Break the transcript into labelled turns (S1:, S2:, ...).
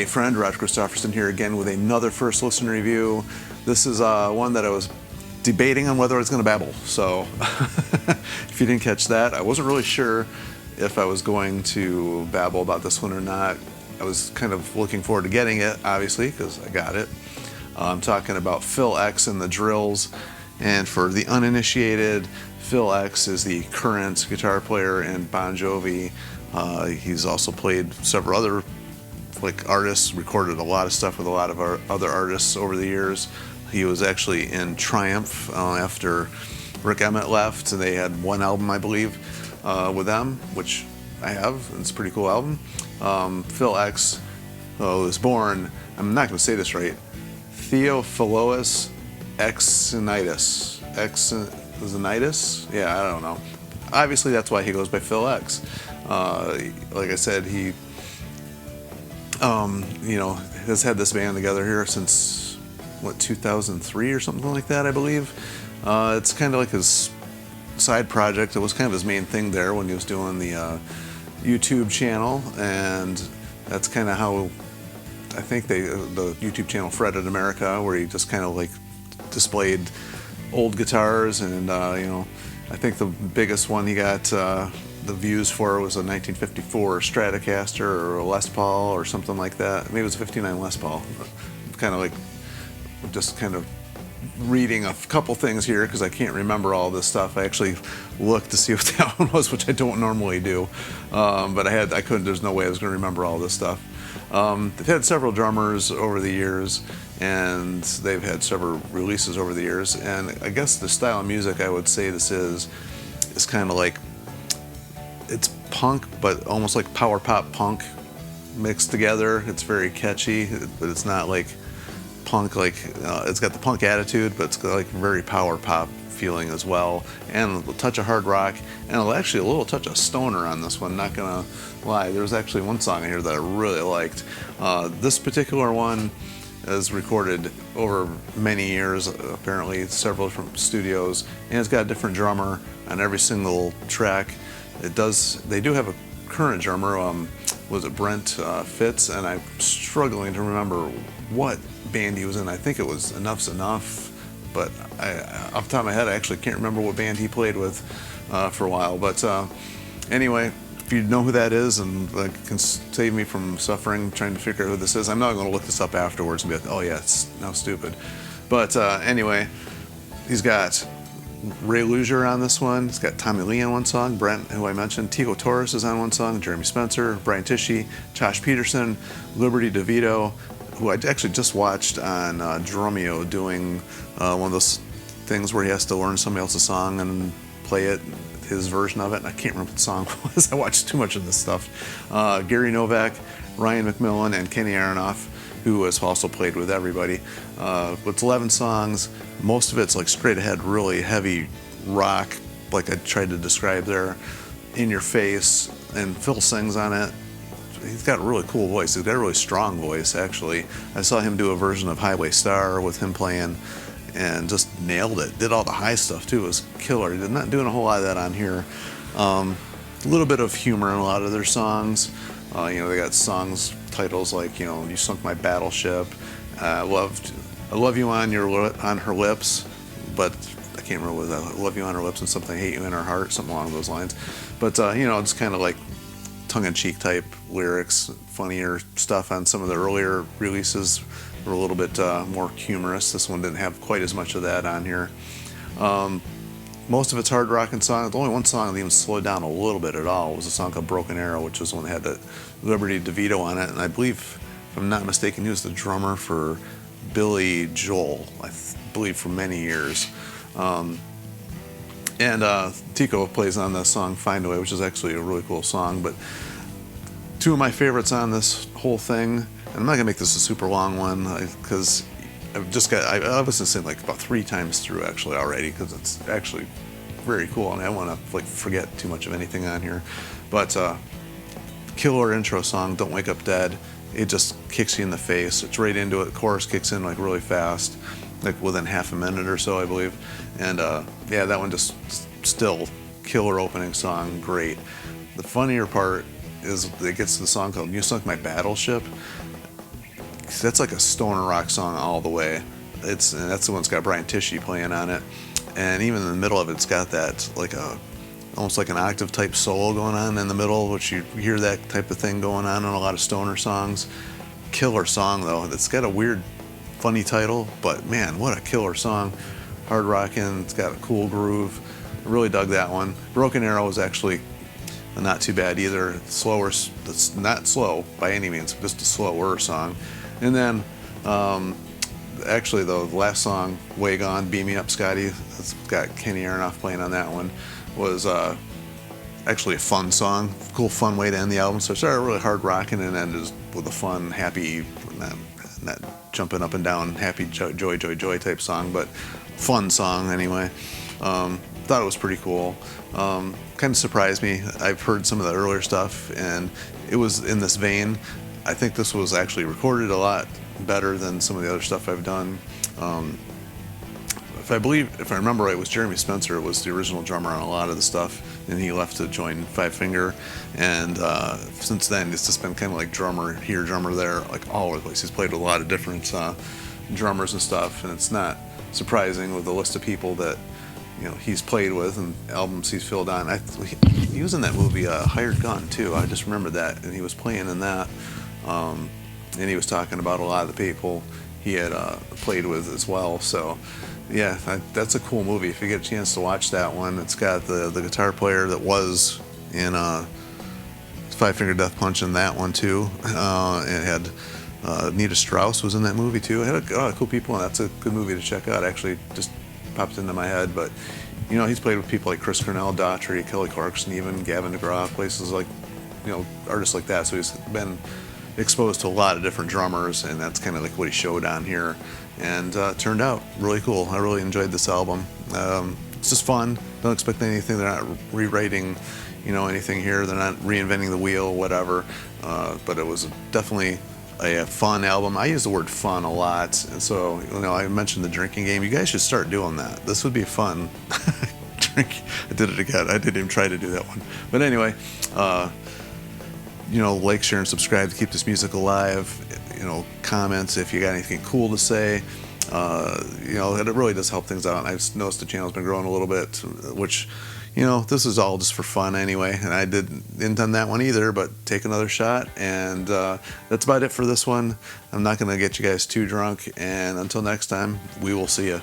S1: friend Roger Christopherson here again with another first listen review. This is one that I was debating on whether I was going to babble. So if you didn't catch that, I wasn't really sure if I was going to babble about this one or not. I was kind of looking forward to getting it, obviously, because I got it. I'm talking about Phil X and the Drills. And for the uninitiated, Phil X is the current guitar player in Bon Jovi. He's also played several other artists, recorded a lot of stuff with a lot of other artists over the years. He was actually in Triumph after Rick Emmett left, and they had one album, I believe, with them, which I have. It's a pretty cool album. Phil X was born, I'm not going to say this right, Theophilus Xenitis. Xenitis? Yeah, I don't know. Obviously, that's why he goes by Phil X. Like I said, he has had this band together here since, 2003 or something like that, I believe. It's kind of like his side project. It was kind of his main thing there when he was doing the YouTube channel, and that's kind of how I think the YouTube channel Fretted America, where he just kind of displayed old guitars, and I think the biggest one he got the views for was a 1954 Stratocaster or a Les Paul or something like that. Maybe it was a 59 Les Paul. Just kind of reading a couple things here because I can't remember all this stuff. I actually looked to see what that one was, which I don't normally do, but I couldn't. There's no way I was going to remember all this stuff. They've had several drummers over the years, and they've had several releases over the years. And I guess the style of music I would say this is kind of like, it's punk, but almost like power pop punk mixed together. It's very catchy, but it's not like punk, it's got the punk attitude, but it's got very power pop feeling as well, and a touch of hard rock, and actually a little touch of stoner on this one, not gonna lie. There was actually one song in here that I really liked. This particular one is recorded over many years, apparently several different studios, and it's got a different drummer on every single track. They do have a current drummer, was it Brent Fitz, and I'm struggling to remember what band he was in. I think it was Enough's Enough, but off the top of my head, I actually can't remember what band he played with for a while. But anyway, if you know who that is and can save me from suffering trying to figure out who this is, I'm not going to look this up afterwards and be like, oh yeah, it's now stupid. But anyway, he's got Ray Luzier on this one. He's got Tommy Lee on one song, Brent, who I mentioned, Tico Torres is on one song, Jeremy Spencer, Brian Tichy, Josh Peterson, Liberty DeVito, who I actually just watched on Drumeo doing one of those things where he has to learn somebody else's song and play it, his version of it, and I can't remember what the song was. I watched too much of this stuff. Gary Novak, Ryan McMillan, and Kenny Aronoff, who has also played with everybody. It's 11 songs. Most of it's straight ahead, really heavy rock, like I tried to describe there, in your face, and Phil sings on it. He's got a really cool voice. He's got a really strong voice, actually. I saw him do a version of Highway Star with him playing, and just nailed it. Did all the high stuff too. It was killer. He's not doing a whole lot of that on here. A little bit of humor in a lot of their songs. They got songs titles like You Sunk My Battleship, I Love You on Her Lips, but I can't remember what that. I love you on her lips and something, I hate you in her heart, something along those lines. But it's kind of like tongue-in-cheek type lyrics, funnier stuff on some of the earlier releases were a little bit more humorous. This one didn't have quite as much of that on here. Most of it's hard rocking songs. The only one song that even slowed down a little bit at all was a song called Broken Arrow, which was one that had the Liberty DeVito on it, and I believe, if I'm not mistaken, he was the drummer for Billy Joel, I believe, for many years. And Tico plays on the song Find a Way, which is actually a really cool song. But two of my favorites on this whole thing, and I'm not going to make this a super long one because I've listened to it about 3 times through actually already, because it's actually very cool, and I don't want to forget too much of anything on here. But killer intro song, Don't Wake Up Dead. It just kicks you in the face. It's right into it. The chorus kicks in really fast, within half a minute or so, I believe. And yeah, that one just still killer opening song, great. The funnier part is it gets to the song called You Sunk My Battleship. that's like a stoner rock song all the way. And that's the one that's got Brian Tishy playing on it, and even in the middle of it's got that like almost like an octave type solo going on in the middle, which you hear that type of thing going on in a lot of stoner songs. Killer song though. It's got a weird, funny title, but man, what a killer song. Hard rocking. It's got a cool groove. I really dug that one. Broken Arrow is actually not too bad either. Slower. It's not slow by any means, just a slower song. And then actually though, the last song, Way Gone, Beam Me Up Scotty, it's got Kenny Aronoff playing on that one, was actually a fun song, cool fun way to end the album. So it started really hard rocking and ended with a fun, happy, not jumping up and down, happy joy type song, but fun song anyway. Thought it was pretty cool. Kind of surprised me. I've heard some of the earlier stuff and it was in this vein. I think this was actually recorded a lot better than some of the other stuff I've done. If I remember right, it was Jeremy Spencer was the original drummer on a lot of the stuff, and he left to join Five Finger, and since then it's just been kind of like drummer here, drummer there, like all over the place. He's played with a lot of different drummers and stuff, and it's not surprising with the list of people that he's played with and albums he's filled on. He was in that movie Hired Gun too. I just remember that, and he was playing in that, and he was talking about a lot of the people he had played with as well. So yeah, that's a cool movie. If you get a chance to watch that one, it's got the guitar player that was in Five Finger Death Punch in that one too. It had Nita Strauss was in that movie too. It had a lot of cool people, and that's a good movie to check out. Actually, just popped into my head, but he's played with people like Chris Cornell, Daughtry, Kelly Clarkson, even Gavin DeGraw, places like artists like that. So he's been exposed to a lot of different drummers, and that's kind of like what he showed on here, and turned out really cool. I really enjoyed this album. It's just fun. Don't expect anything. They're not rewriting anything here. They're not reinventing the wheel, whatever, but it was definitely a fun album. I use the word fun a lot, and so I mentioned the drinking game. You guys should start doing that. This would be fun. I did it again. I didn't even try to do that one, but anyway, like, share, and subscribe to keep this music alive. Comments if you got anything cool to say. It really does help things out. I've noticed the channel's been growing a little bit, which this is all just for fun anyway, and I didn't done that one either, but take another shot, and that's about it for this one. I'm not going to get you guys too drunk, and until next time, we will see you.